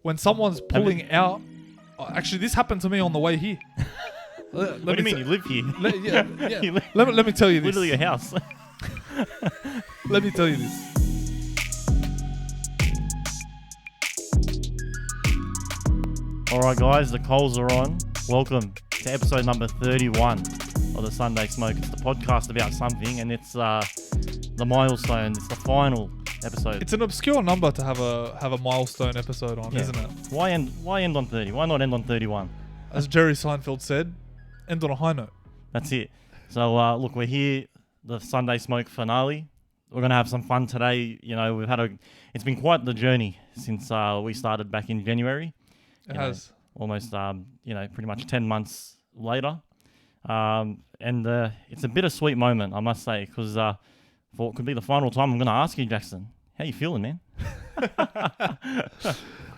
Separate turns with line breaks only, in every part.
when someone's pulling out. Actually, this happened to me on the way here.
What do you mean? You live here?
Yeah. Let me tell you this.
Literally a house.
Let me tell you this.
All right, guys, the coals are on. Welcome to episode number 31 of the Sunday Smoke. It's the podcast about something, and it's the milestone. It's the final episode.
It's an obscure number to have a milestone episode on, isn't it?
Why end on 30? Why not end on 31?
As Jerry Seinfeld said, end on a high note.
That's it. So look, we're here, the Sunday Smoke finale. We're gonna have some fun today. You know, it's been quite the journey since we started back in January.
It has.
Almost, pretty much 10 months later. And it's a bittersweet moment, I must say, because for it could be the final time I'm going to ask you, Jackson, how you feeling, man?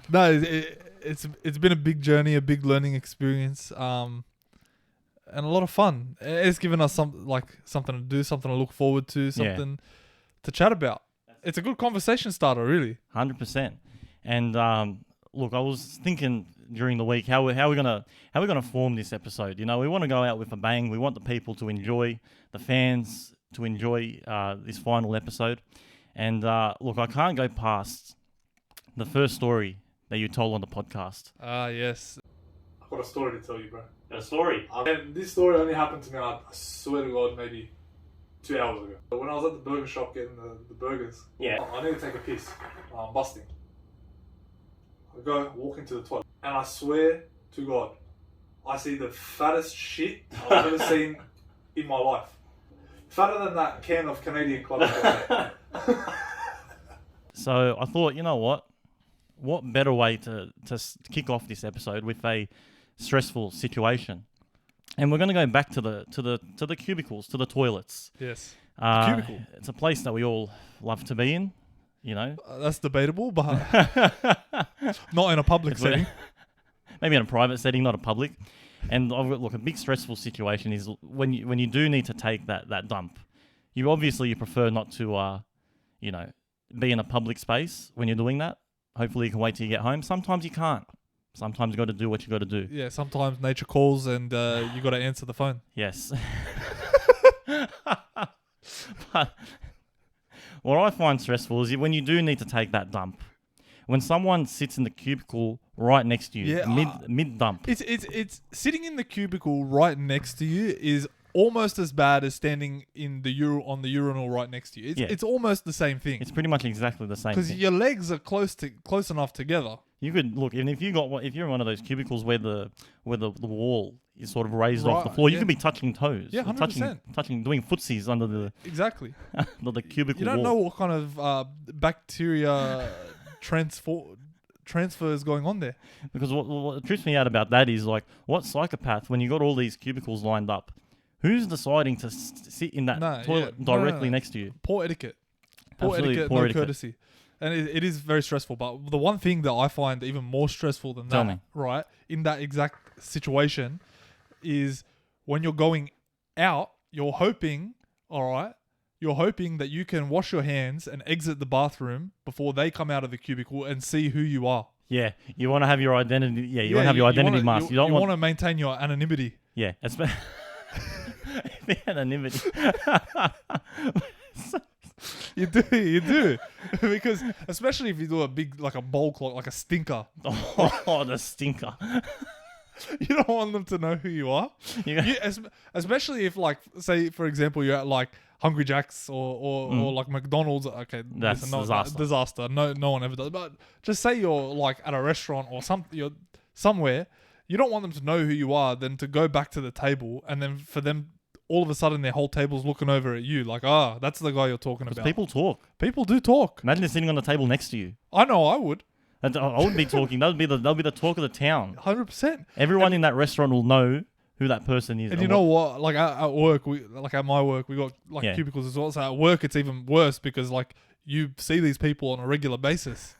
No, it's been a big journey, a big learning experience, and a lot of fun. It's given us something to do, something to look forward to, something to chat about. It's a good conversation starter, really.
100%. And look, I was thinking during the week how we're gonna form this episode. You know, we want to go out with a bang. We want the people to enjoy, the fans to enjoy this final episode. And look, I can't go past the first story that you told on the podcast.
Yes. I've got a story to tell you, bro.
A story?
And this story only happened to me, I swear to God, maybe 2 hours ago. When I was at the burger shop getting the burgers, I need to take a piss. I'm busting. I go, walk into the toilet, and I swear to God, I see the fattest shit I've ever seen in my life. Fatter than that can of Canadian Club.
So I thought, you know what? What better way to kick off this episode with a stressful situation? And we're going to go back to the cubicles, to the toilets.
Yes.
Cubicle. It's a place that we all love to be in. You know,
that's debatable, but not in a public setting.
Maybe in a private setting, not a public. And look, a big stressful situation is when you do need to take that dump. You prefer not to, be in a public space when you're doing that. Hopefully, you can wait till you get home. Sometimes you can't. Sometimes you got to do what you got to do.
Yeah, sometimes nature calls and you got to answer the phone.
Yes. But what I find stressful is when you do need to take that dump. When someone sits in the cubicle right next to you, mid dump.
It's sitting in the cubicle right next to you is almost as bad as standing in on the urinal right next to you. It's almost the same thing.
It's pretty much exactly the same thing.
Because your legs are close enough together.
You could look, and if you're in one of those cubicles where the wall is sort of raised off the floor, you could be touching toes.
Yeah, 100%.
Touching, doing footsies under the the cubicle.
You don't
wall.
know what kind of bacteria transfer is going on there.
Because what trips me out about that is like, what psychopath, when you got all these cubicles lined up, who's deciding to sit in that toilet directly next to you?
Poor etiquette. Poor etiquette. Courtesy. And it is very stressful. But the one thing that I find even more stressful than that, right, in that exact situation, is when you're going out, you're hoping that you can wash your hands and exit the bathroom before they come out of the cubicle and see who you are.
Yeah, you want to have your identity. Yeah, you want to have your identity mask.
You want to maintain your anonymity.
Yeah, anonymity.
You do. Because especially if you do a big, like a bowl clock, like a stinker.
Oh, the stinker.
You don't want them to know who you are. Especially if, like, say, for example, you're at, like, Hungry Jack's or like McDonald's. Okay,
that's
disaster. No one ever does. But just say you're, like, at a restaurant or you're somewhere. You don't want them to know who you are, then to go back to the table and then for them, all of a sudden, their whole table's looking over at you. Like, that's the guy you're talking about.
People talk.
People do talk.
Imagine they're sitting on the table next to you.
I know, I would.
I wouldn't be talking. That'll be the talk of the town.
100%.
Everyone in that restaurant will know who that person is.
And you know what? Like at work, at my work, we got like cubicles as well. So at work, it's even worse because like you see these people on a regular basis.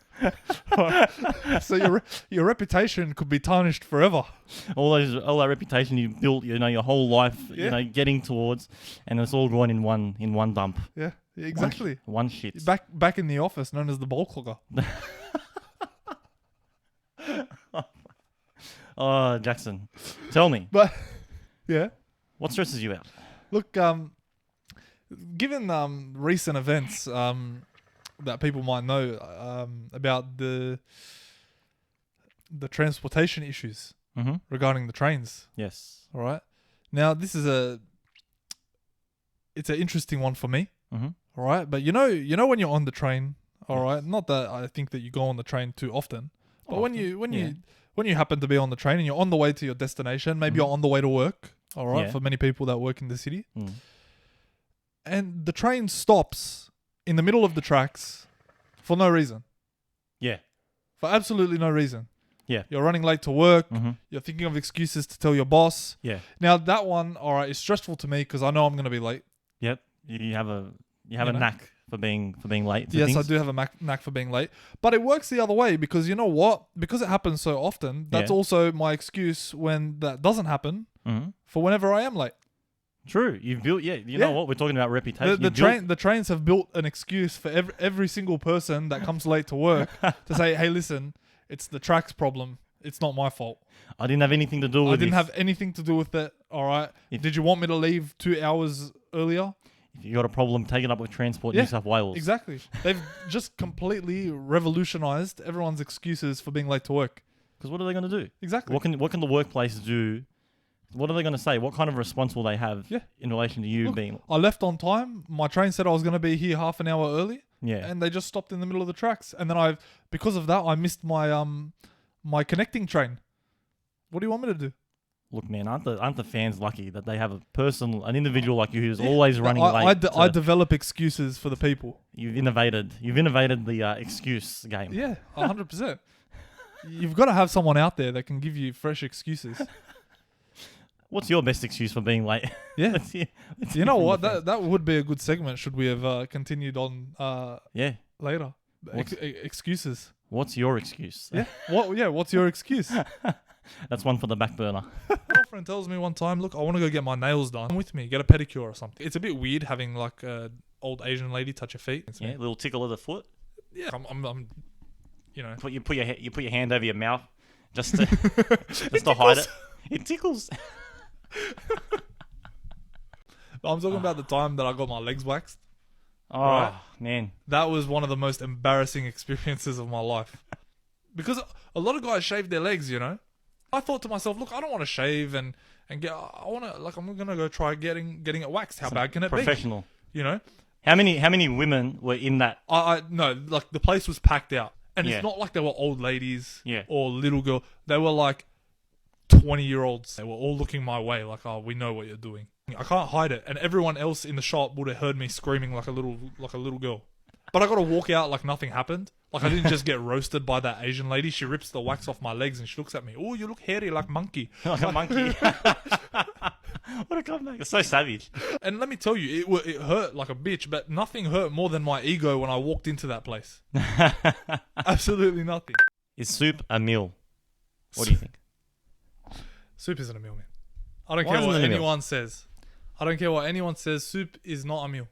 So your reputation could be tarnished forever.
All that reputation you built, your whole life, getting towards, and it's all gone in one dump.
Yeah, exactly.
One shit.
Back in the office, known as the bowl clogger.
Oh, Jackson, tell me,
But yeah,
what stresses you out?
look, given recent events that people might know about the transportation issues
Mm-hmm.
regarding the trains.
Yes.
All right. Now this is it's an interesting one for me.
Mm-hmm.
All right, but you know when you're on the train. All
Yes.
right, not that I think that you go on the train too often, but when
Yeah.
you happen to be on the train and you're on the way to your destination, maybe you're on the way to work. All right,
Yeah.
for many people that work in the city,
Mm.
and the train stops in the middle of the tracks for no reason.
Yeah.
For absolutely no reason.
Yeah.
You're running late to work.
Mm-hmm.
You're thinking of excuses to tell your boss.
Yeah.
Now that one, all right, is stressful to me because I know I'm going to be late.
Yep. You have a
know?
knack for being late. To
Yes,
things.
I do have a knack for being late. But it works the other way because you know what? Because it happens so often, that's
Yeah.
also my excuse when that doesn't happen
Mm-hmm.
for whenever I am late.
True. You've built. Yeah. You know what? We're talking about reputation.
The trains have built an excuse for every single person that comes late to work to say, "Hey, listen, it's the track's problem. It's not my fault.
I didn't have anything to do with it.
I didn't have anything to do with it. All right. Did you want me to leave 2 hours earlier?"
If you got a problem, take it up with Transport New South Wales.
Exactly. They've just completely revolutionized everyone's excuses for being late to work.
Because what are they going to do?
Exactly.
What can the workplace do? What are they going to say? What kind of response will they have
Yeah.
in relation to you
Look,
being?
I left on time. My train said I was going to be here half an hour early.
Yeah.
And they just stopped in the middle of the tracks. And then because of that, I missed my my connecting train. What do you want me to do?
Look, man, aren't the fans lucky that they have an individual like you who's always running late?
I develop excuses for the people.
You've innovated the excuse game.
Yeah, 100%. You've got to have someone out there that can give you fresh excuses.
What's your best excuse for being late?
Yeah.
Let's hear
You know
from
what?
the fans.
That would be a good segment. Should we have continued on
Yeah.
later? Excuses.
What's your excuse?
Yeah. What's your excuse?
That's one for the back burner.
My girlfriend tells me one time, look, I want to go get my nails done. Come with me, get a pedicure or something. It's a bit weird having like a old Asian lady touch your feet.
Yeah, little tickle of the foot.
Yeah, I'm you know.
You put your hand over your mouth just to to hide it. It tickles.
I'm talking about the time that I got my legs waxed.
Oh,
Right.
man.
That was one of the most embarrassing experiences of my life. Because a lot of guys shave their legs, you know. I thought to myself, look, I don't want to shave and get. I want to I'm gonna go try getting it waxed. How bad can it
Professional.
be? You know.
How many women were in that?
I no, like the place was packed out, and
Yeah.
it's not like they were old ladies
Yeah.
or little girl. They were like 20-year-olds. They were all looking my way, like, oh, we know what you're doing. I can't hide it, and everyone else in the shop would have heard me screaming like a little girl. But I got to walk out like nothing happened. Like I didn't just get roasted by that Asian lady. She rips the wax off my legs and she looks at me. Oh, you look hairy like monkey.
Like a monkey. What a comeback. It's so savage.
And let me tell you, it hurt like a bitch, but nothing hurt more than my ego when I walked into that place. Absolutely nothing.
Is soup a meal? What do you think?
Soup isn't a meal, man. I don't
Why
care
isn't
what
it a meal?
anyone says. I don't care what anyone says. Soup is not a meal.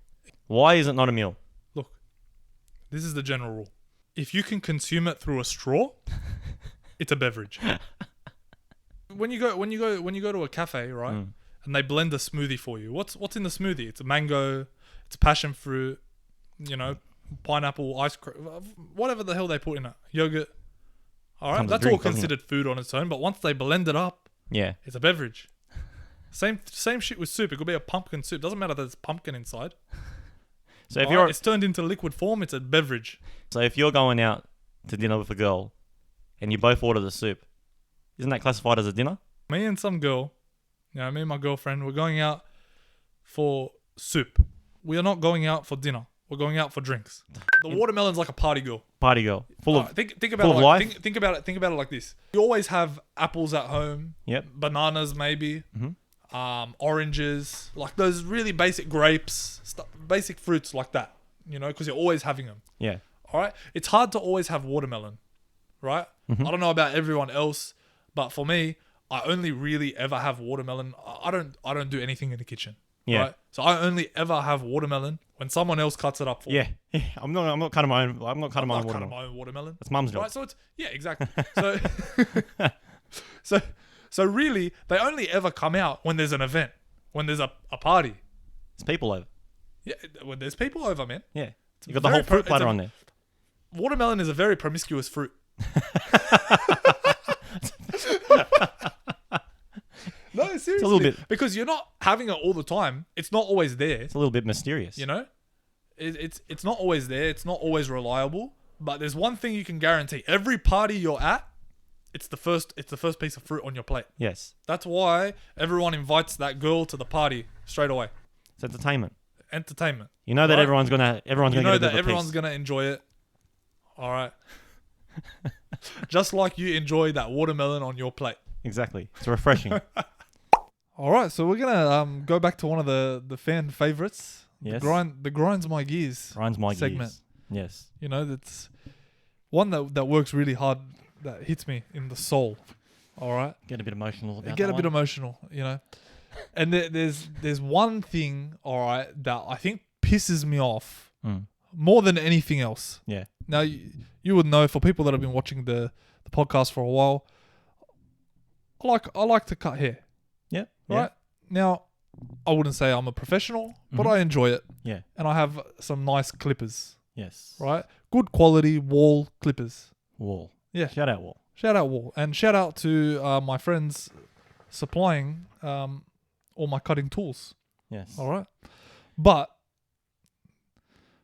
Why is it not a meal?
Look, this is the general rule. If you can consume it through a straw, it's a beverage. When you go to a cafe, right, and they blend a smoothie for you, what's in the smoothie? It's a mango, it's passion fruit, you know, pineapple, ice cream, whatever the hell they put in it, yogurt. All right,
Comes with
that's all
drink, doesn't it?
considered food on its own. But once they blend it up,
Yeah.
it's a beverage. Same shit with soup. It could be a pumpkin soup. Doesn't matter that there's pumpkin inside.
So if
Alright, it's turned into liquid form. It's a beverage.
you're going out to dinner with a girl, and you both order the soup, isn't that classified as a dinner?
Me and some girl, you know, me and my girlfriend, we're going out for soup. We are not going out for dinner. We're going out for drinks. The watermelon's like a party girl.
Party girl, full of
Think about
full
it
of
like,
life?
think about it like this. You always have apples at home.
Yep.
Bananas maybe. Oranges, like those really basic grapes, basic fruits like that. You know, because you're always having them.
Yeah.
All right. It's hard to always have watermelon, right? I don't know about everyone else, but for me, I only really ever have watermelon. I don't do anything in the kitchen.
Yeah.
Right? So I only ever have watermelon when someone else cuts it up for me.
Yeah. I'm not cutting my own. I'm not cutting my own
I'm not
watermelon.
cutting my own watermelon.
It's mum's job.
Right? So it's exactly. So really, they only ever come out when there's an event, when there's a party.
It's people over.
Yeah, when there's people over, man.
Yeah. You got the whole fruit platter on there.
Watermelon is a very promiscuous fruit. No, seriously.
It's a little bit,
because you're not having it all the time. It's not always there.
it's a little bit mysterious.
You know, it's not always there. It's not always reliable. But there's one thing you can guarantee: every party you're at, it's the first piece of fruit on your plate.
Yes.
That's why everyone invites that girl to the party straight away.
It's entertainment.
Entertainment.
You know that
Right?
everyone's gonna
You know
get a
that
bit of a
everyone's
piece.
gonna enjoy it. All right. Just like you enjoy that watermelon on your plate.
Exactly. It's refreshing.
All right, so we're gonna go back to one of the fan favorites.
Yes.
The grinds my gears
Grinds my
segment.
gears. Yes.
You know, that's one that works really hard. That hits me in the soul. All right,
Get a bit emotional about
get
that
a bit
one.
emotional. You know, and there's one thing. All right, that I think pisses me off
Mm.
more than anything else.
Yeah.
Now you would know, for people that have been watching the podcast for a while, I like to cut hair.
Yeah.
Right? Now, I wouldn't say I'm a professional, but
Mhm.
I enjoy it.
Yeah.
And I have some nice clippers,
Yes.
right? Good quality wall clippers.
Wall.
Yeah.
Shout out Wall.
Shout out Wall. And shout out to my friends supplying all my cutting tools.
Yes.
All right? But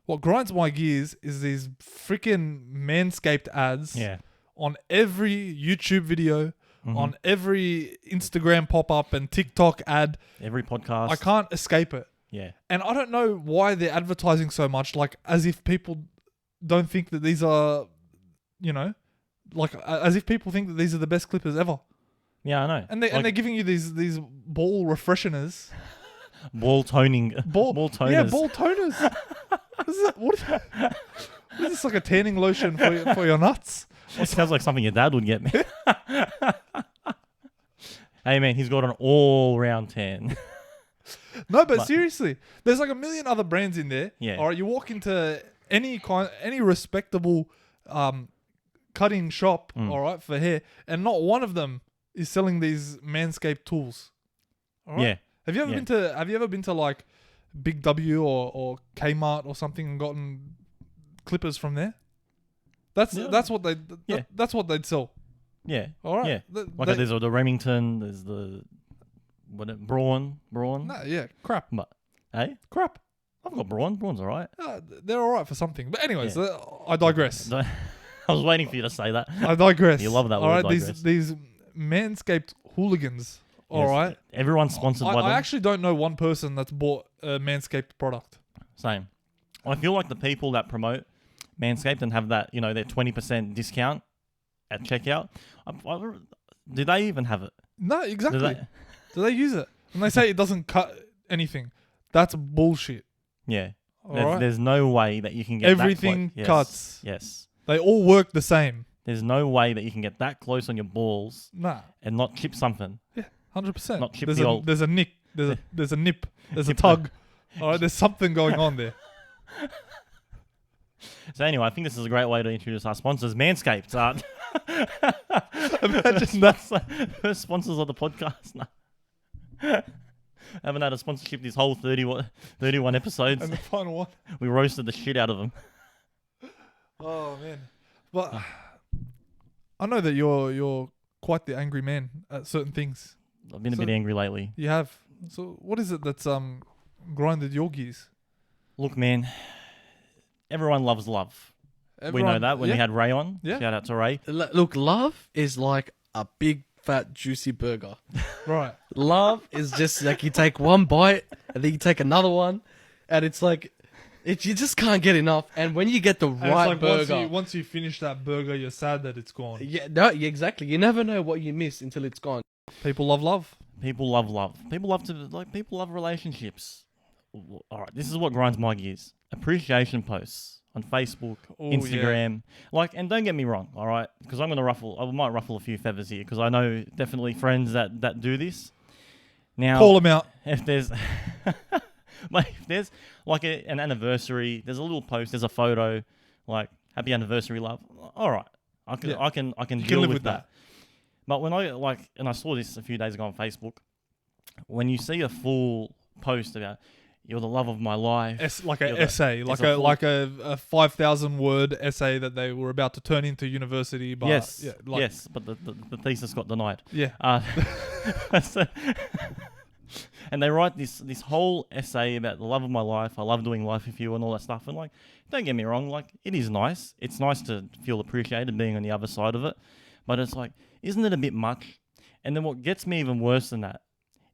what grinds my gears is these freaking Manscaped ads
Yeah.
on every YouTube video,
Mhm.
on every Instagram pop-up and TikTok ad.
Every podcast.
I can't escape it.
Yeah.
And I don't know why they're advertising so much, like as if people don't think that these are, you know, like as if people think that these are the best clippers ever.
Yeah, I know.
And they're giving you these ball refresheners,
ball toning.
ball
toners.
yeah, ball toners. What is this, like a tanning lotion for your nuts?
It sounds like something your dad would get me. Hey man, he's got an all-round tan.
No, but seriously, there's like a million other brands in there.
Yeah.
All right, you walk into any respectable cutting shop, all right, for hair, and not one of them is selling these Manscaped tools. All right?
Yeah.
Have you ever been to like Big W or Kmart or something and gotten clippers from there? That's what that's what they'd sell.
Yeah.
All right.
Yeah. There's the Remington. There's the Braun.
No, yeah, crap.
But hey,
Crap.
I've got Braun. Braun's all right.
They're all right for something. But anyways, I digress.
I was waiting for you to say that.
I digress.
You love that
all
word,
right,
digress.
these Manscaped hooligans. All
Yes.
right.
Everyone's sponsored by them.
I actually don't know one person that's bought a Manscaped product.
Same. I feel like the people that promote Manscaped and have that, their 20% discount at checkout, do they even have it?
No, exactly.
Do they?
Do they use it? And they say it doesn't cut anything. That's bullshit.
Yeah.
All right.
There's no way that you can get
Everything
that
cuts.
Yes.
They all work the same.
There's no way that you can get that close on your balls
Nah.
and not chip something.
Yeah, 100%.
Not chip
there's
the
a
old-
there's a nick. There's a nip. There's a tug. All right. There's something going on there.
So anyway, I think this is a great way to introduce our sponsors, Manscaped. Imagine that's the first sponsors of the podcast. No. Haven't had a sponsorship this whole 31 episodes.
And the final one.
We roasted the shit out of them.
Oh man. But I know that you're quite the angry man at certain things.
I've been a bit angry lately.
You have. So what is it that's grinded your gears?
Look, man, everyone loves love. We know that when we had Ray on.
Yeah.
Shout out to Ray.
Look, love is like a big, fat, juicy burger.
Right.
Love is just like you take one bite and then you take another one, and it's like you just can't get enough. And when you get the
And
right
it's like
burger,
once you finish that burger, you're sad that it's gone.
yeah, exactly. You never know what you miss until it's gone.
People love love.
People love love. People love relationships. All right, this is what grinds my gears. Appreciation posts on Facebook,
Ooh,
Instagram. And don't get me wrong, all right? Because I might ruffle a few feathers here because I know definitely friends that do this. Now,
Call them out.
if there's like if there's like an anniversary, there's a little post, there's a photo, like happy anniversary, love. All right, I can deal
live
with
with
that. But when I and I saw this a few days ago on Facebook, when you see a full post about you're the love of my life,
Like an
you're
essay,
it's a full-
like a 5,000 word essay that they were about to turn into university. But
yes,
yeah,
yes, but the thesis got denied.
Yeah.
So- and they write this whole essay about the love of my life. I love doing life with you and all that stuff. And like, don't get me wrong, like it is nice. It's nice to feel appreciated being on the other side of it. But it's like, isn't it a bit much? And then what gets me even worse than that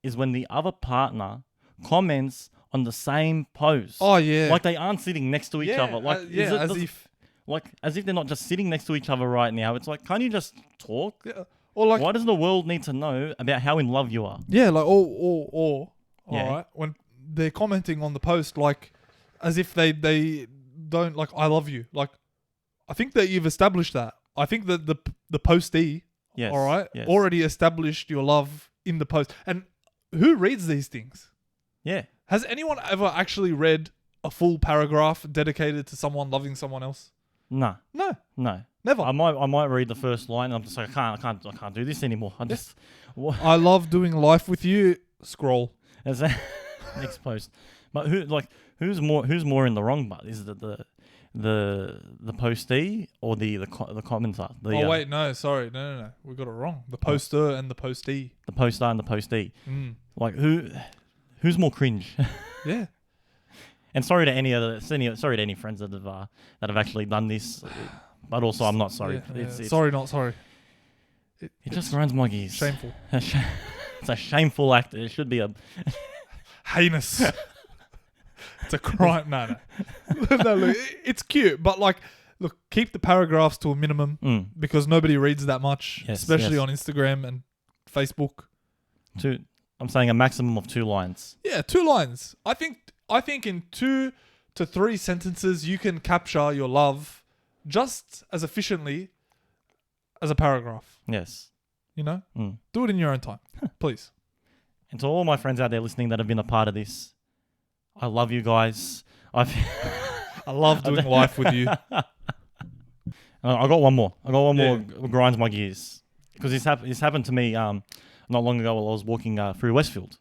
is when the other partner comments on the same post.
Oh yeah.
Like they aren't sitting next to each other. Like as if they're not just sitting next to each other right now. It's like, can't you just talk?
Yeah. Or like,
why does the world need to know about how in love you are?
yeah, like or
Yeah.
all right, when they're commenting on the post, like as if they don't like I love you. Like I think that you've established that. I think that the postee,
Yes.
all right,
yes.
already established your love in the post. And who reads these things?
Yeah.
Has anyone ever actually read a full paragraph dedicated to someone loving someone else?
No.
No,
No.
never.
I might read the first line and I'm just like, I can't do this anymore. I just
I love doing life with you. Scroll.
Is that next post? But who's more in the wrong? But is it the postee or the commenter?
Wait, no, sorry, no. We got it wrong. The poster and the postee.
The poster and the postee.
Mm.
Like who's more cringe?
Yeah.
And sorry to any friends that have actually done this, but also I'm not sorry.
Yeah,
It's
sorry, not sorry.
It just grinds my gears.
Shameful.
It's a shameful act. It should be a
Heinous. It's a crime. No. No, look, it's cute, but like, look, keep the paragraphs to a minimum because nobody reads that much,
Yes,
especially
yes.
on Instagram and Facebook.
I'm saying a maximum of 2 lines.
Yeah, 2 lines. I think in 2 to 3 sentences you can capture your love just as efficiently as a paragraph.
Yes.
You know?
Mm.
Do it in your own time, please.
And to all my friends out there listening that have been a part of this, I love you guys. I
love doing life with you.
I got one more.
Yeah.
Grinds my gears because this happened to me not long ago while I was walking through Westfield,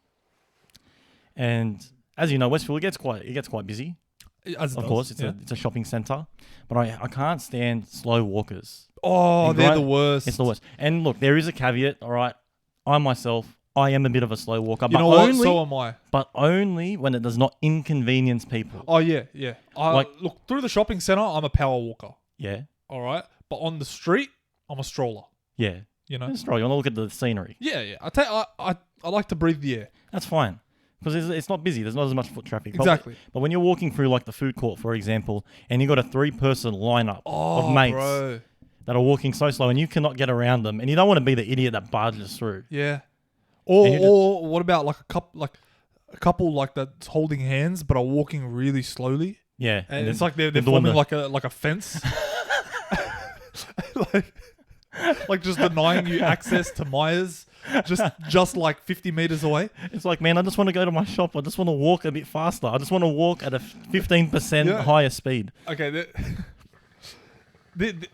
and as you know, Westfield it gets quite busy.
As it
Of
does,
course, it's
yeah.
a shopping centre, but I can't stand slow walkers.
Oh,
And
they're the worst.
It's the worst. And look, there is a caveat. All right, I myself, I am a bit of a slow walker,
You know what? So am I.
but only when it does not inconvenience people.
Oh, yeah.
Like-
Look, through the shopping centre, I'm a power walker.
Yeah,
All right? But on the street, I'm a stroller.
yeah.
You know?
Just stroll. You want to look at the scenery.
Yeah. I like to breathe the air.
That's fine. Because it's not busy. There's not as much foot traffic.
Exactly.
But when you're walking through like the food court, for example, and you got a 3-person lineup of mates
Bro.
that are walking so slow and you cannot get around them, and you don't want to be the idiot that barges through.
Yeah.
And you
Or what about like a couple like that's holding hands but are walking really slowly?
Yeah.
And
then
it's like they're
doing
forming
the-
like a fence. like just denying you access to Myers just like 50 meters away.
It's like, man, I just want to go to my shop. I just want to walk a bit faster. I just want to walk at a 15%
Yeah.
higher speed.
Okay,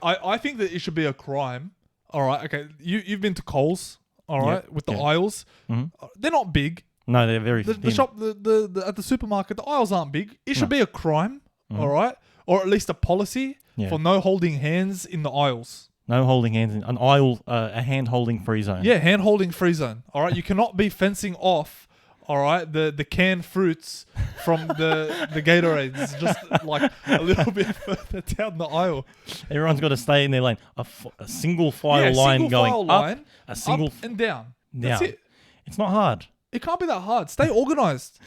I think that it should be a crime. All right, okay, you've been to Coles, all
Yeah,
right, with the
yeah.
aisles.
Mhm.
They're not big.
No, they're very
The
thin.
shop, the at the supermarket, the aisles aren't big. It should be a crime, all right, or at least a policy
Yeah.
for no holding hands in the aisles.
No holding hands in an aisle, a hand holding free zone.
Yeah, hand holding free zone. All right, you cannot be fencing off. All right, the canned fruits from the Gatorades, just like a little bit further down the aisle.
Everyone's got to stay in their lane. A single file
Yeah,
line
single
going
file
up,
line,
a single
up and down. That's
down.
it.
It's not hard.
It can't be that hard. Stay organized.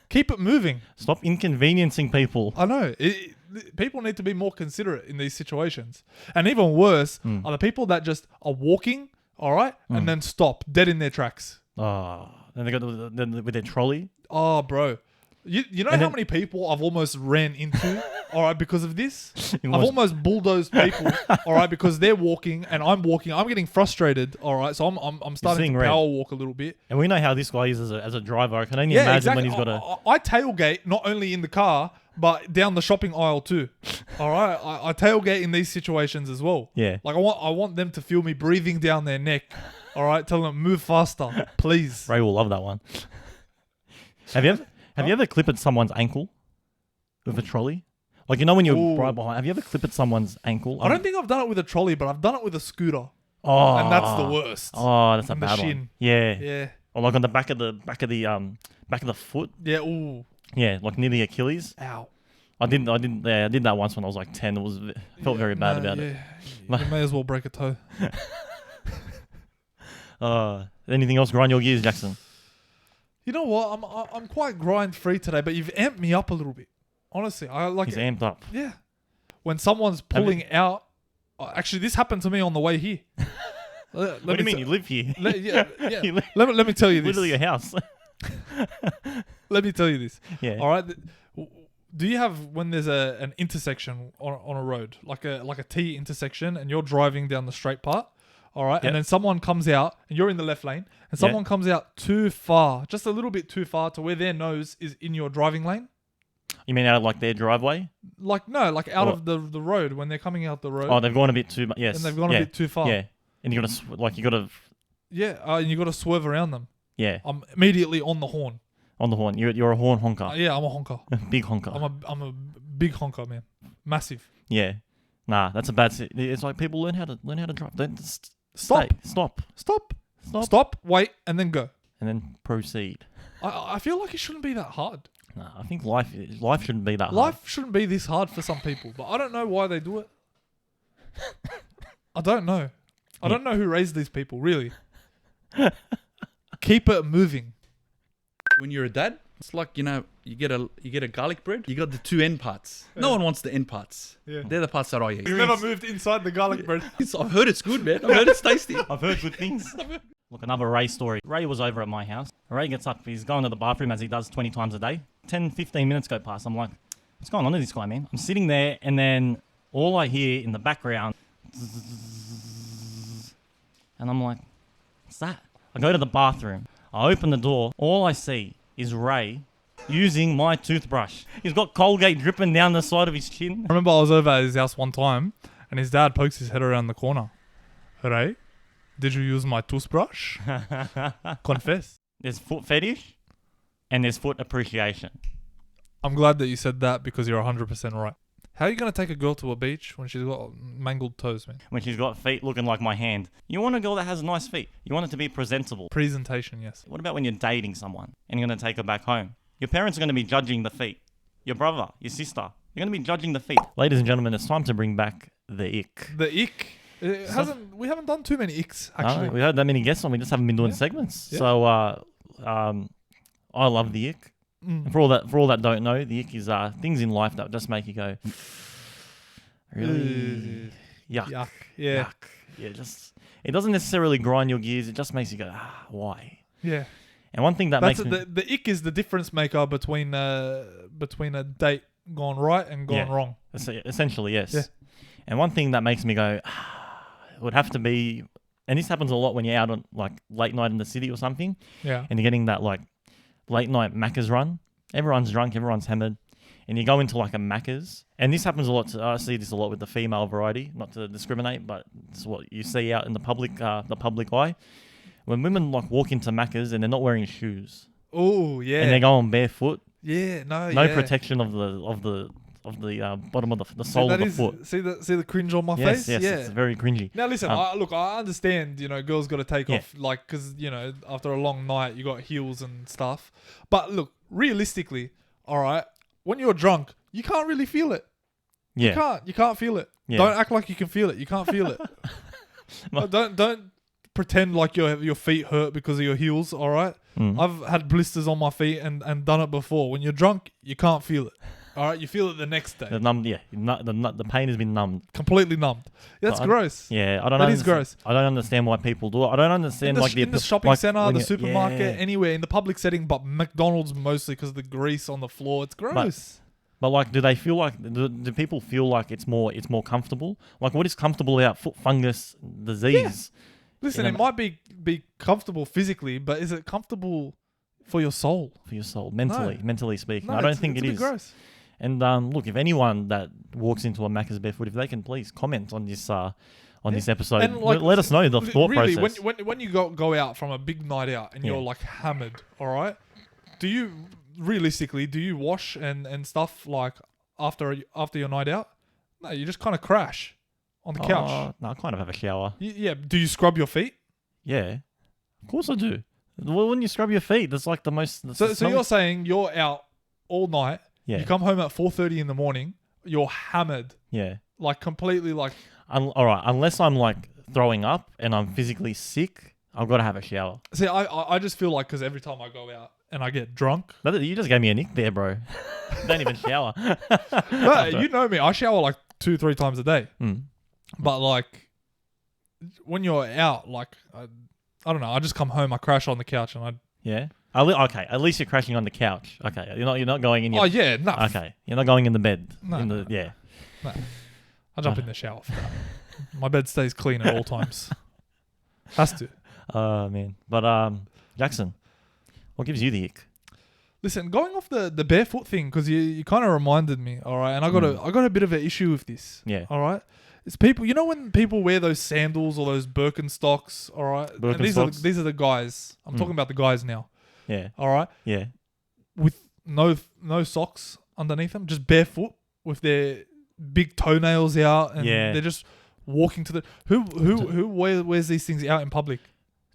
Keep it moving.
Stop inconveniencing people.
I know. People need to be more considerate in these situations. And even worse are the people that just are walking, all right, and then stop dead in their tracks.
Oh, then they got with their trolley.
Oh, bro. You know
And
how
then-
many people I've almost ran into all right, because of this.
You
I've
watched-
almost bulldozed people, all right, because they're walking and I'm walking. I'm getting frustrated, all right, so I'm starting
seeing
to
red.
power walk a little bit.
And we know how this guy is as a driver. I can only imagine when he's got a.
I tailgate not only in the car but down the shopping aisle too. All right, I tailgate in these situations as well.
Yeah.
Like I want them to feel me breathing down their neck. All right, tell them move faster, please.
Ray will love that one. Have you ever clipped someone's ankle with a trolley? Like, you know when you're
Ooh.
right behind. Have you ever clipped someone ankle?
I don't think I've done it with a trolley, but I've done it with a scooter,
Oh,
and that's the worst.
Oh, that's a
On the
bad
shin.
one. Yeah.
Yeah,
Or like on the back of the foot.
yeah. Ooh,
Yeah, like near the Achilles.
ow.
I did that once when I was like 10. I felt very bad about it.
You may as well break a toe.
Anything else grind your gears, Jackson?
You know what? I'm quite grind free today, but you've amped me up a little bit. Honestly, I like
He's
it.
amped up.
Yeah. When someone's pulling out, actually, this happened to me on the way here.
What do you mean? You live here?
Yeah.
You live-
Let me tell you this.
Literally a house.
Let me tell you this.
Yeah.
All right. Do you have when there's an intersection on a road, like a T intersection, and you're driving down the straight part? All right,
Yep.
and then someone comes out, and you're in the left lane, and someone comes out too far, just a little bit too far to where their nose is in your driving lane.
You mean out of like their driveway?
Like no, like out
Or-
of the road when they're coming out the road.
Oh, they've gone a bit too much. Yes.
And they've gone
yeah.
a bit too far.
Yeah. And you gotta.
Yeah, and you got to swerve around them.
Yeah.
I'm immediately on the horn.
On the horn. You're a horn honker.
Yeah, I'm a honker.
Big honker.
I'm a big honker, man. Massive.
Yeah. Nah, that's a bad. It's like people learn how to drive. Don't
Stop.
Stop.
Stop. Wait, and then go.
And then proceed.
I feel like it shouldn't be that hard.
Nah, I think life shouldn't be that hard.
Life shouldn't be this hard for some people, but I don't know why they do it. I don't know. I don't know who raised these people, really. Keep it moving.
When you're a dad, it's like, you get a garlic bread. You got the two end parts. No one wants the end parts.
Yeah.
They're the parts that I eat.
You've never moved inside the garlic bread.
I've heard it's good, man. I've heard it's tasty.
I've heard good things. Look, another Ray story. Ray was over at my house. Ray gets up. He's going to the bathroom as he does 20 times a day. 10, 15 minutes go past. I'm like, what's going on with this guy, man? I'm sitting there, and then all I hear in the background, and I'm like, what's that? I go to the bathroom. I open the door. All I see is Ray using my toothbrush. He's got Colgate dripping down the side of his chin.
I remember I was over at his house one time, and his dad pokes his head around the corner. Ray, did you use my toothbrush? Confess.
There's foot fetish, and there's foot appreciation.
I'm glad that you said that because you're 100% right. How are you going to take a girl to a beach when she's got mangled toes, man?
When she's got feet looking like my hand. You want a girl that has nice feet. You want it to be presentable.
Presentation, yes.
What about when you're dating someone and you're going to take her back home? Your parents are going to be judging the feet. Your brother, your sister, you're going to be judging the feet. Ladies and gentlemen, it's time to bring back the ick.
The ick. We haven't done too many icks, actually.
No, we had that many guests on. We just haven't been doing segments.
Yeah.
So, I love the ick. And for all that don't know, the ick is
Mm.
things in life that just make you go, really yuck.
Yuck. Yeah.
Yuck. Yeah, it doesn't necessarily grind your gears. It just makes you go, why?
Yeah.
And one thing that
That's
makes me,
the ick is the difference maker between a date gone right and gone
Yeah.
wrong.
essentially, yes.
Yeah.
And one thing that makes me go, it would have to be, and this happens a lot when you're out on like late night in the city or something,
Yeah.
and you're getting that like late night Macca's run. Everyone's drunk, everyone's hammered, and you go into like a Macca's, and this happens a lot. I see this a lot with the female variety, not to discriminate, but it's what you see out in the public eye. When women like walk into Macca's and they're not wearing shoes,
Oh yeah.
and they're going barefoot,
yeah. No
protection of the bottom of the sole of the foot.
See the cringe on my
Yes,
face. Yeah.
it's very cringy.
Now listen, I understand, girls got to take
Yeah.
off, like, because, after a long night, you got heels and stuff. But look, realistically, all right, when you're drunk, you can't really feel it.
Yeah,
You can't feel it.
Yeah.
Don't act like you can feel it. You can't feel it. Don't pretend like your feet hurt because of your heels, all right?
Mm.
I've had blisters on my feet and done it before. When you're drunk, you can't feel it. All right, you feel it the next day.
The pain has been numbed.
Completely numbed. That's
But
gross.
Yeah, I don't.
That is gross.
I don't understand why people do it. I don't understand
In the shopping center,
when
the
you-
supermarket,
yeah.
anywhere, in the public setting, but McDonald's mostly because of the grease on the floor. It's gross.
But like, do they feel like do people feel like it's more comfortable? Like, what is comfortable about foot fungus disease?
Listen, it might be comfortable physically, but is it comfortable for your soul?
For your soul, mentally speaking,
No,
I don't think
it's
it
a bit
is.
gross.
And look, if anyone that walks into a Macca's barefoot, if they can please comment on this this episode,
And, like,
let us know the thought
really,
process.
when you go out from a big night out and you're like hammered, all right? Do you wash and stuff like after your night out? No, you just kind of crash on the couch.
No, I kind of have a shower.
Yeah. Do you scrub your feet?
Yeah, of course I do. Well, when you scrub your feet, that's like the most.
So you're saying you're out all night.
Yeah.
You come home at 4:30 in the morning. You're hammered.
Yeah.
Like completely like.
All right, unless I'm like throwing up and I'm physically sick, I've got to have a shower.
See, I just feel like because every time I go out and I get drunk.
You just gave me a nick there, bro. Don't even shower.
No, you know me. I shower like 2-3 times a day.
Mm.
But like when you're out, like I don't know. I just come home. I crash on the couch and I.
Yeah. Okay. At least you're crashing on the couch. Okay. You're not going in your.
Oh yeah, no.
Okay. You're not going in the bed.
No.
No.
I jump in the shower for that. My bed stays clean at all times. Has to.
Oh man. But Jackson, what gives you the ick?
Listen, going off the barefoot thing because you kind of reminded me. All right, and I got a bit of an issue with this.
Yeah.
All right. It's people. You know when people wear those sandals or those Birkenstocks. All right. And these are the guys. I'm talking about the guys now.
Yeah.
All right.
Yeah.
With no socks underneath them, just barefoot with their big toenails out, and they're just walking to the. Who wears these things out in public?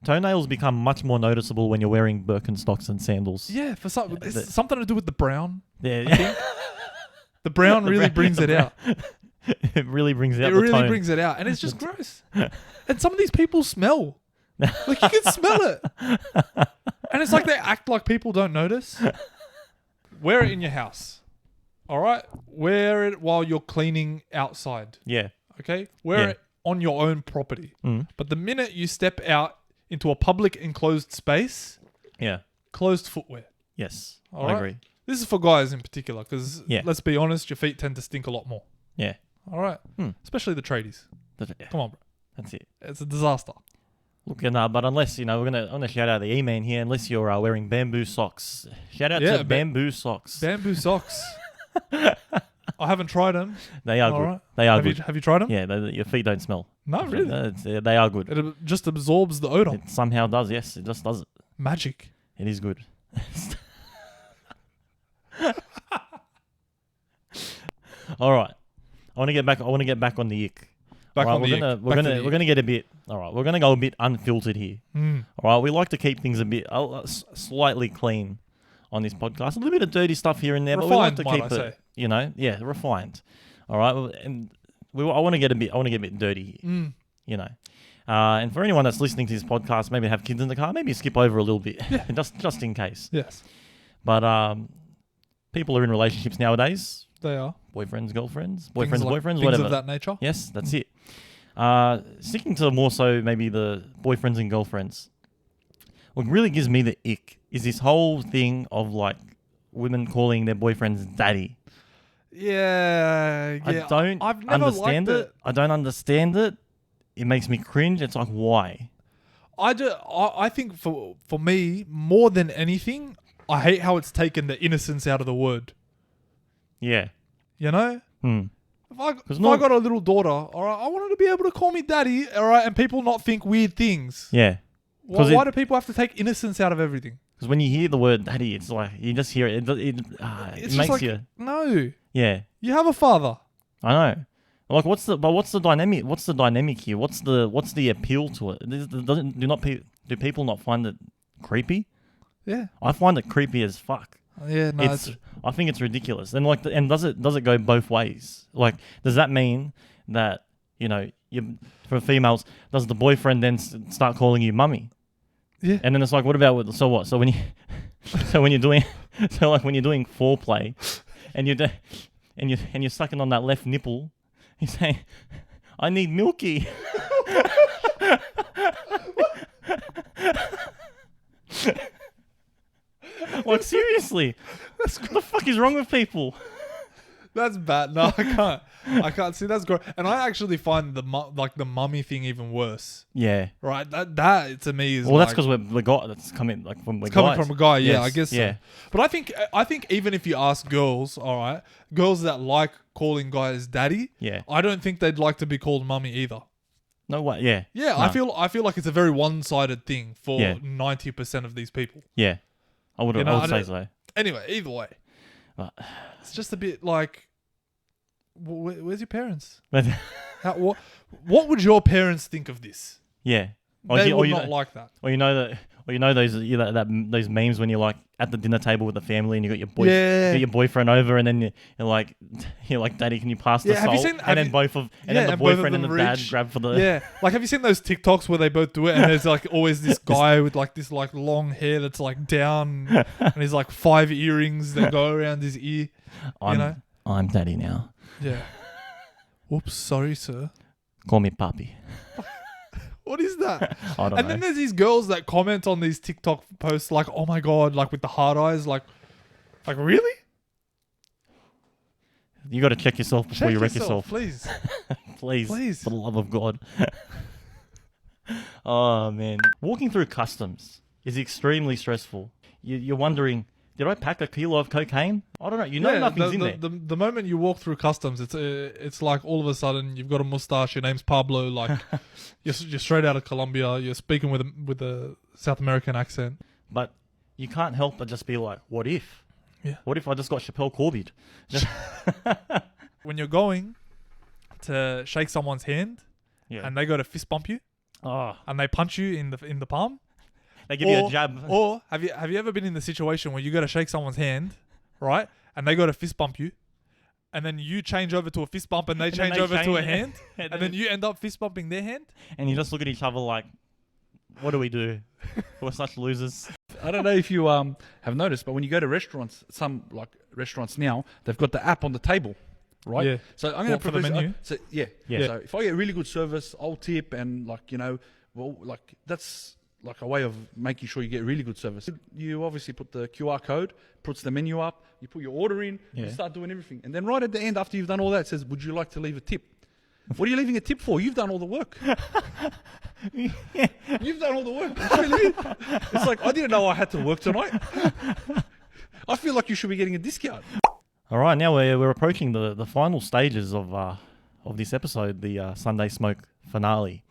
Toenails become much more noticeable when you're wearing Birkenstocks and sandals.
Yeah, for some, it's something to do with the brown.
Yeah.
I think. The brown really brings it out.
It really brings out
It
the
really
tone.
brings it out, and it's just gross. And some of these people smell. Like you can smell it, and it's like they act like people don't notice. Wear it in your house, all right? Wear it while you're cleaning outside.
Yeah.
Okay, wear it on your own property. But the minute you step out into a public enclosed space, closed footwear.
Yes.
All
I
right?
agree.
This is for guys in particular because
Yeah.
let's be honest, your feet tend to stink a lot more.
Yeah.
All right, especially the tradies. Come on, bro.
That's it.
It's a disaster.
Look, but unless I'm gonna shout out the E-man here. Unless you're wearing bamboo socks, shout out to bamboo socks.
Bamboo socks. I haven't tried them.
They are
All
good.
right.
They are good.
Have you tried them?
Yeah, your feet don't smell.
No, really.
They are good.
It just absorbs the odor.
It somehow does. Yes, it just does it.
Magic.
It is good. All right. I want to get back on the ick.
Back
All
on
right,
the ick.
we're gonna get a bit. All right, we're gonna go a bit unfiltered here. All right, we like to keep things a bit slightly clean on this podcast. A little bit of dirty stuff here and there, but we like to keep it, refined. All right, and I want to get a bit dirty here. You know. And for anyone that's listening to this podcast, maybe have kids in the car, maybe skip over a little bit, just in case.
Yes.
But people are in relationships nowadays.
They are.
Boyfriends, girlfriends,
Things
whatever.
of that nature.
Yes, that's it. Sticking to more so maybe the boyfriends and girlfriends. What really gives me the ick is this whole thing of like women calling their boyfriends daddy.
Yeah.
I don't
I've never
understand
liked
it. I don't understand it. It makes me cringe. It's like, why?
I think for me, more than anything, I hate how it's taken the innocence out of the word.
Yeah.
You know? If I got a little daughter, all right, I want her to be able to call me daddy, all right, and people not think weird things.
Yeah.
Why do people have to take innocence out of everything?
Because when you hear the word daddy, it's like, you just hear it. It
It's
makes
just like,
you...
no.
Yeah.
You have a father.
I know. Like, what's the dynamic? What's the dynamic here? What's the appeal to it? Do people not find it creepy?
Yeah.
I find it creepy as fuck.
Yeah, no.
I think it's ridiculous. And like, does it go both ways? Like, does that mean that for females, does the boyfriend then start calling you mummy?
Yeah.
And then it's like, what about so what? So when you're doing foreplay, and you're sucking on that left nipple, you say, "I need milky." Like, seriously, what the fuck is wrong with people?
That's bad. No, I can't see. That's gross. And I actually find the mummy thing even worse.
Yeah.
Right. That to me is.
Well, that's because we're guys. That's coming from we're
coming
guys.
from a guy. Yeah,
Yes,
I guess.
Yeah.
So. But I think even if you ask girls, all right, girls that like calling guys daddy,
Yeah.
I don't think they'd like to be called mummy either.
No way. Yeah.
Yeah,
No.
I feel like it's a very one-sided thing for
Yeah.
90% of these people.
Yeah. I would say so.
Anyway, either way,
But-
it's just a bit like, where's your parents?
But
What would your parents think of this?
yeah.
They would not like that.
Or you know those those memes when you're like at the dinner table with the family and you got your you got your boyfriend over and then you're like Daddy, can you pass the
have you
salt?
seen-
and then both of and then the
and both of
boyfriend and
them
the dad
reach.
grab for the
Yeah, like have you seen those TikToks where they both do it and there's like always this guy with like this like long hair that's like down and he's like 5 earrings that go around his ear.
I'm Daddy now.
Yeah. Whoops, sorry, sir.
Call me Papi.
What is that?
I don't
And
know.
then there's these girls that comment on these TikTok posts like, "Oh my god," like with the hard eyes, like really?
You got to check yourself before you wreck yourself.
please.
Please, for the love of God. Oh man, walking through customs is extremely stressful. You're wondering, did I pack a kilo of cocaine? I don't know. You know nothing's in there.
The moment you walk through customs, it's like all of a sudden you've got a mustache. Your name's Pablo. Like you're straight out of Colombia. You're speaking with a South American accent.
But you can't help but just be like, what if?
Yeah.
What if I just got Chappelle Corbied?
When you're going to shake someone's hand
Yeah.
and they go to fist bump you
Oh,
and they punch you in the palm.
they give you a jab.
Or have you ever been in the situation where you go to shake someone's hand, right? And they go to fist bump you, and then you change over to a fist bump and they
And then
change
they
over to a
change-
hand, and then you end up fist bumping their hand?
And you just look at each other like, what do we do? We're such losers.
I don't know if you have noticed, but when you go to restaurants, some like restaurants now, they've got the app on the table, right?
Yeah.
So I'm going
For the menu?
Yeah.
Yeah.
So if I get really good service, I'll tip and that's like a way of making sure you get really good service. You obviously put the QR code, puts the menu up, you put your order in,
Yeah.
you start doing everything. And then right at the end, after you've done all that, it says, would you like to leave a tip? What are you leaving a tip for? You've done all the work. You've done all the work. It's like, I didn't know I had to work tonight. I feel like you should be getting a discount.
All right, now we're approaching the final stages of this episode, the Sunday Smoke finale.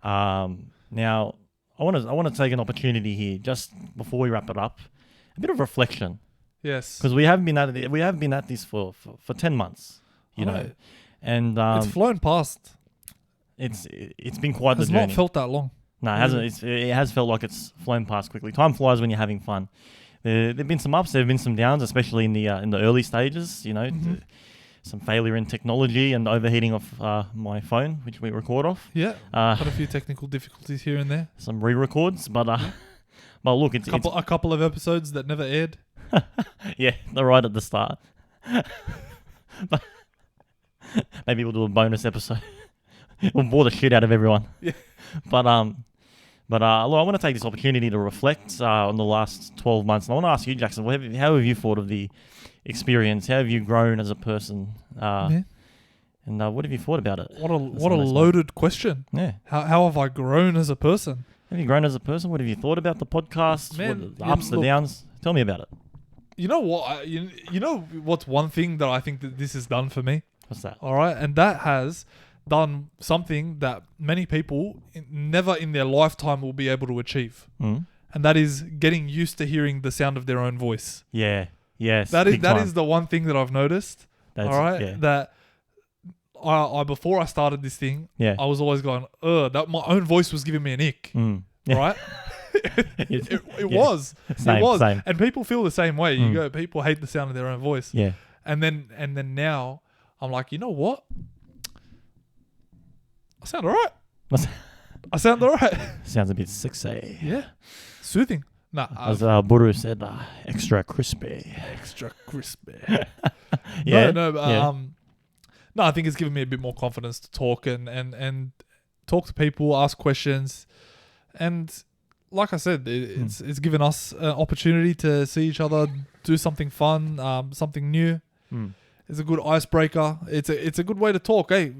Now, I want to take an opportunity here just before we wrap it up, a bit of reflection,
Yes.
because we have been at this for 10 months, you know,
Right.
and
It's flown past.
it's been quite the
It's
journey.
not felt that long.
No, it hasn't. It has felt like it's flown past quickly. Time flies when you're having fun. There've been some ups, there've been some downs, especially in the early stages. You know, some failure in technology and overheating of my phone, which we record off.
Yeah.
Uh,
Had a few technical difficulties here and there.
some re-records, but look, it's
A couple of episodes that never aired.
yeah, they're right at the start. But maybe we'll do a bonus episode. We'll bore the shit out of everyone.
Yeah.
But look, I want to take this opportunity to reflect on the last 12 months. And I want to ask you, Jackson, how have you thought of the experience? How have you grown as a person?
Yeah.
And what have you thought about it?
What a
Sunday Smoke?
loaded question.
Yeah.
How have I grown as a person?
Have you grown as a person? What have you thought about the podcast?
Man,
What, the
yeah,
ups, the
look.
downs? Tell me about it.
You know what? You know what's one thing that I think that this has done for me?
What's that?
All right, and that has done something that many people never in their lifetime will be able to achieve,
Mm?
and that is getting used to hearing the sound of their own voice.
Yeah. Yes.
That is
big time.
the one thing that I've noticed.
That's-
all right,
Yeah.
that I before I started this thing,
Yeah.
I was always going, that my own voice was giving me an ick.
Mm. Yeah.
Right? it
Yeah.
was.
Same,
it was.
same.
And people feel the same way. You
Mm.
go, people hate the sound of their own voice.
Yeah.
And then now I'm like, you know what? I sound alright.
What's-
I sound alright.
Sounds a bit sexy.
Yeah. Soothing. Nah,
As Buru said, extra crispy.
extra crispy.
Yeah.
No, but,
yeah.
no, I think it's given me a bit more confidence to talk and talk to people, ask questions. And like I said, it's given us an opportunity to see each other, do something fun, something new.
Mm.
It's a good icebreaker. It's a good way to talk. Hey,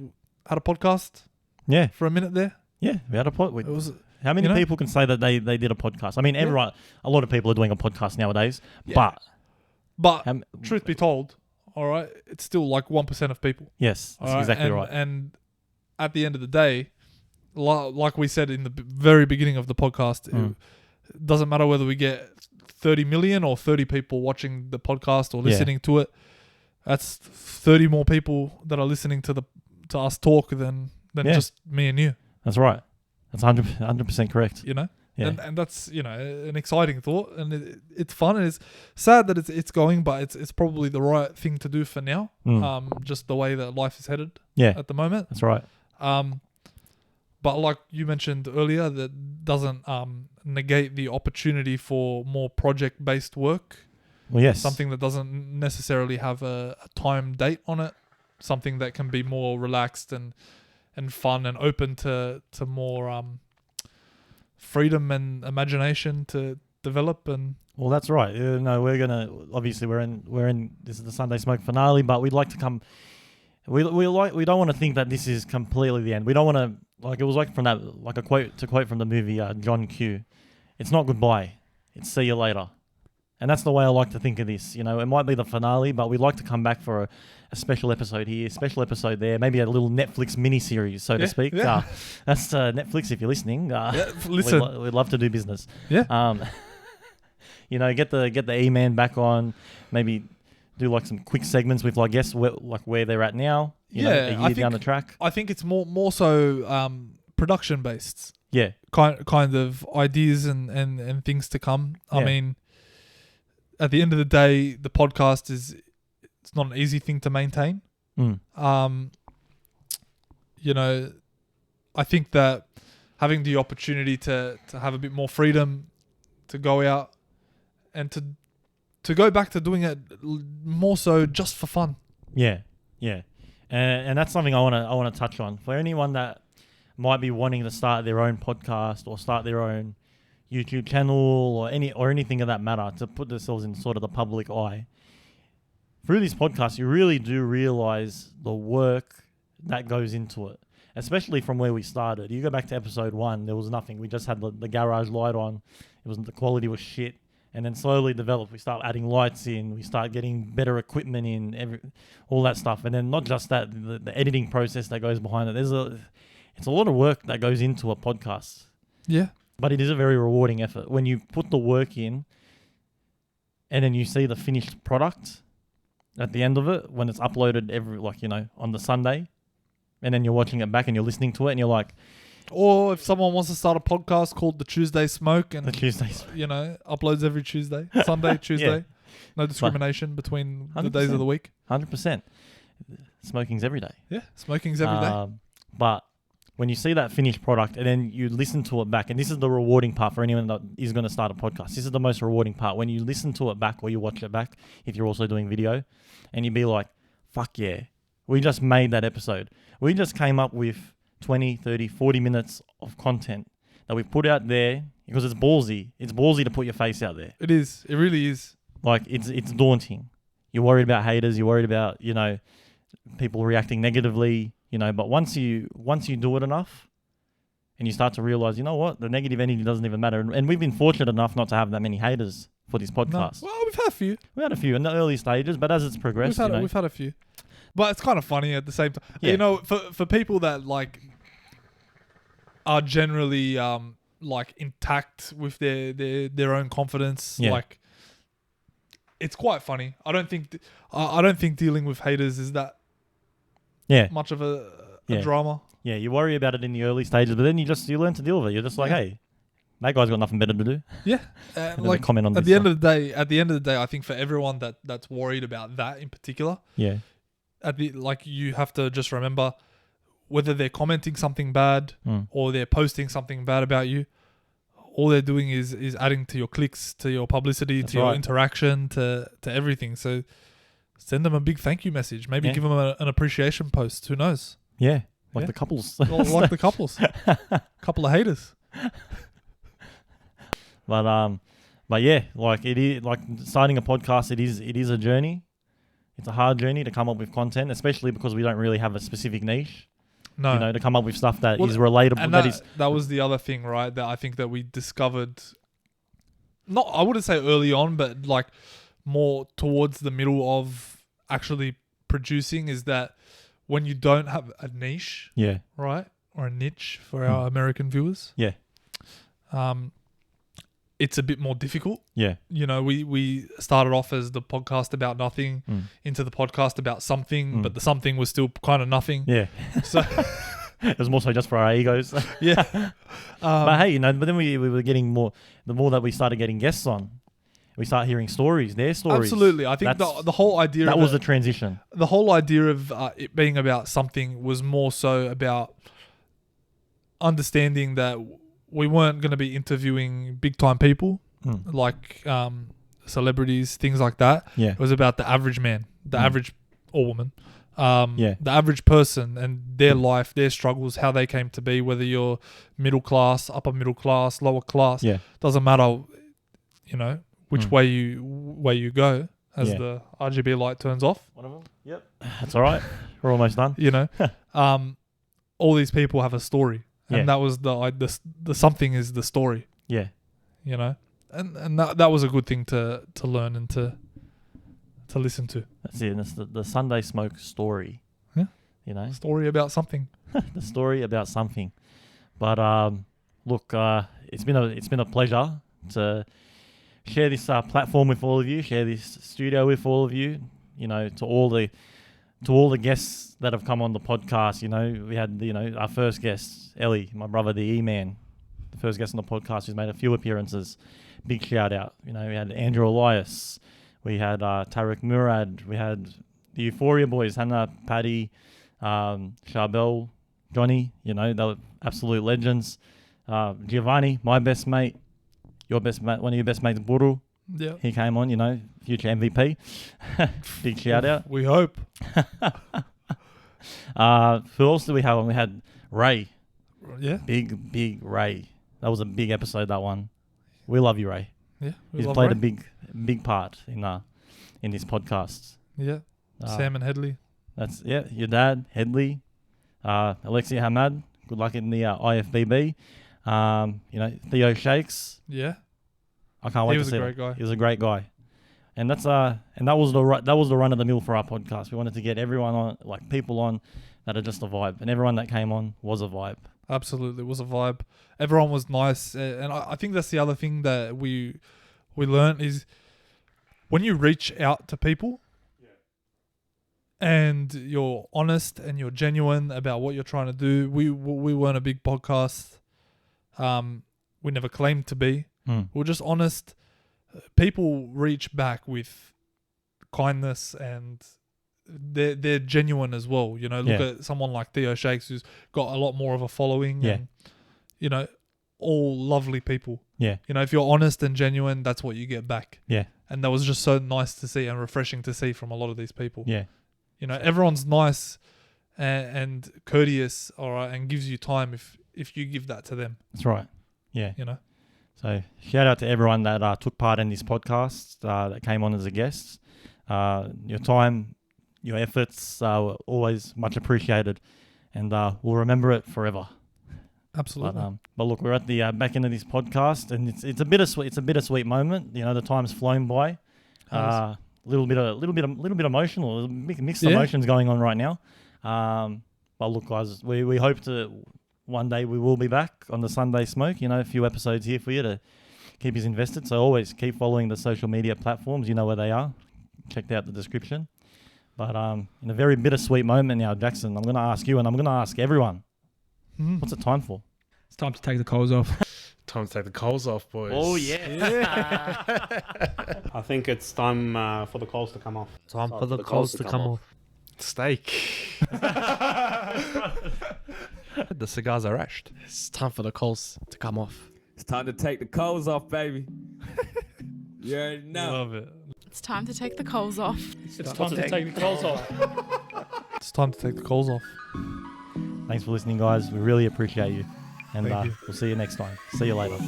had a podcast
Yeah.
for a minute there.
Yeah. We had a
It was
How many
you know?
people can say that they did a podcast? I mean, a lot of people are doing a podcast nowadays,
Yeah. But
but
truth be told, all right, it's still like 1% of people.
yes, that's exactly right.
And at the end of the day, like we said in the very beginning of the podcast, it doesn't matter whether we get 30 million or 30 people watching the podcast or listening to it. That's 30 more people that are listening to us talk than just me and you.
That's right. That's 100% correct.
You know?
Yeah.
And that's, an exciting thought, and it's fun, and it's sad that it's going, but it's probably the right thing to do for now. Just the way that life is headed at the moment.
That's right.
But like you mentioned earlier, that doesn't negate the opportunity for more project-based work.
Well, yes.
Something that doesn't necessarily have a time date on it. Something that can be more relaxed and fun and open to more freedom and imagination to develop. And
well, that's right. No, we're in this is the Sunday Smoke finale, but we'd like to come. We don't want to think that this is completely the end. We don't want to it was like from that like a quote from the movie John Q. It's not goodbye. It's see you later. And that's the way I like to think of this. It might be the finale, but we'd like to come back for a special episode here, special episode there, maybe a little Netflix mini-series, so to speak.
Yeah.
That's Netflix if you're listening.
Listen.
We'd love to do business.
Yeah.
Get the E-Man back on, maybe do like some quick segments with, I guess, where they're at now, a year down the track.
I think it's more so production-based.
Yeah.
Kind of ideas and things to come. I mean, at the end of the day, the podcast it's not an easy thing to maintain. I think that having the opportunity to have a bit more freedom to go out and to go back to doing it more so just for fun.
Yeah. And that's something I want to touch on. For anyone that might be wanting to start their own podcast or start their own YouTube channel or anything of that matter, to put themselves in sort of the public eye. Through this podcast, you really do realize the work that goes into it, especially from where we started. You go back to episode 1, there was nothing. We just had the garage light on. The quality was shit, and then slowly developed. We start adding lights in. We start getting better equipment in, all that stuff. And then not just that, the editing process that goes behind it. It's a lot of work that goes into a podcast.
Yeah.
But it is a very rewarding effort. When you put the work in and then you see the finished product at the end of it, when it's uploaded on the Sunday, and then you're watching it back and you're listening to it and you're like...
Or if someone wants to start a podcast called The Tuesday Smoke and...
The Tuesday Smoke.
Uploads every Tuesday. Sunday, Tuesday. Yeah. No discrimination between the days of the week.
100%. Smoking's every day.
Yeah, smoking's every day.
But... when you see that finished product and then you listen to it back, and this is the rewarding part for anyone that is going to start a podcast. This is the most rewarding part. When you listen to it back or you watch it back, if you're also doing video, and you be like, fuck yeah, we just made that episode. We just came up with 20, 30, 40 minutes of content that we put out there because it's ballsy. It's ballsy to put your face out there.
It is. It really is.
It's daunting. You're worried about haters. You're worried about, people reacting negatively. But once you do it enough and you start to realize, you know what, the negative energy doesn't even matter. And we've been fortunate enough not to have that many haters for this podcast.
No. Well, we've had a few.
We had a few in the early stages, but as it's progressed,
we've had a few. But it's kind of funny at the same time. Yeah. For people that are generally intact with their own confidence, it's quite funny. I don't think dealing with haters is that much of a drama. Yeah,
you worry about it in the early stages, but then you learn to deal with it. You're just like, hey, that guy's got nothing better to do.
Yeah,
comment on
at the end of the day, I think for everyone that's worried about that in particular, you have to just remember whether they're commenting something bad or they're posting something bad about you. All they're doing is adding to your clicks, to your publicity, your interaction, to everything. So send them a big thank you message. Maybe give them an appreciation post. Who knows?
Yeah, the couples.
Like the couples. Couple of haters.
But yeah, it is starting a podcast. It is a journey. It's a hard journey to come up with content, especially because we don't really have a specific niche.
No.
You know, to come up with stuff that
Well,
is relatable.
And that was the other thing, right? That I think that we discovered. I wouldn't say early on, but like more towards the middle of actually producing, is that when you don't have a niche, right, or a niche for our American viewers, it's a bit more difficult.
Yeah.
You know, we started off as the podcast about nothing into the podcast about something, but the something was still kind of nothing.
Yeah.
So
it was more so just for our egos.
Yeah.
But hey, you know, but then we were getting more, the more that we started getting guests on, we start hearing stories, their stories.
Absolutely. I think the whole idea
that
of
was the transition.
The whole idea of it being about something was more so about understanding that we weren't going to be interviewing big time people like celebrities, things like that.
Yeah.
It was about the average man, the average or woman, the average person and their life, their struggles, how they came to be, whether you're middle class, upper middle class, lower class.
Yeah.
Doesn't matter, you know, which way you go as the RGB light turns off.
One of them? Yep. That's all right. We're almost done.
You know, all these people have a story. And that was the something is the story.
Yeah.
You know, and that was a good thing to learn and to listen to.
That's it. And it's the Sunday Smoke story.
Yeah.
You know,
story about something.
The story about something. But look, it's been a pleasure to share this platform with all of you, share this studio with all of you. You know, to all the guests that have come on the podcast. You know, we had, you know, our first guest, Ellie, my brother, the E-Man, the first guest on the podcast who's made a few appearances. Big shout out. You know, we had Andrew Elias, we had Tarek Murad, we had the Euphoria boys, Hannah, Paddy, Charbel, Johnny. You know, they were absolute legends. Giovanni, my best mate, your best mate, one of your best mates, Buru.
Yeah.
He came on, you know, future MVP. Big shout out.
We hope.
Who else do we have on? We had Ray.
Yeah.
Big Ray. That was a big episode, that one. We love you, Ray.
Yeah.
He's played a big part in this podcast.
Yeah. Sam and Headley.
That's your dad, Headley. Alexia Hamad. Good luck in the IFBB. You know, Theo Shakes.
Yeah.
I can't wait to see him.
He was a great guy.
He was a great guy. And that's and that was the run of the mill for our podcast. We wanted to get everyone on, like people on that are just a vibe, and everyone that came on was a vibe.
Absolutely, it was a vibe. Everyone was nice, and I think that's the other thing that we learned is when you reach out to people, and you're honest and you're genuine about what you're trying to do. We weren't a big podcast. We never claimed to be. We're just honest. People reach back with kindness and they're genuine as well. You know, look at someone like Theo Shakes who's got a lot more of a following and, you know, all lovely people.
Yeah.
You know, if you're honest and genuine, that's what you get back.
Yeah.
And that was just so nice to see and refreshing to see from a lot of these people.
Yeah.
You know, everyone's nice and courteous, all right, and gives you time if you give that to them.
That's right. Yeah.
You know.
So shout out to everyone that took part in this podcast, that came on as a guest. Your time, your efforts were always much appreciated, and we'll remember it forever.
Absolutely.
But look, we're at the back end of this podcast, and it's a bittersweet. It's a bittersweet moment. You know, the time's flown by. A little bit emotional. Mixed emotions going on right now. But look, guys, we hope to. One day we will be back on the Sunday Smoke. You know, a few episodes here for you to keep you invested. So always keep following the social media platforms. You know where they are. Check out the description. But in a very bittersweet moment now, Jackson, I'm going to ask you and I'm going to ask everyone, what's it time for?
It's time to take the coals off.
Time to take the coals off, boys.
Oh, yeah.
I think it's time for the coals to come off.
Time for the coals to come off.
Steak.
The cigars are ashed.
It's time for the coals to come off.
It's time to take the coals off, baby. You already know.
Love it.
It's time to take the coals off.
It's time to take the coals off.
It's time to take the coals off.
Thanks for listening, guys. We really appreciate you. And
Thank you.
we'll see you next time. See you later.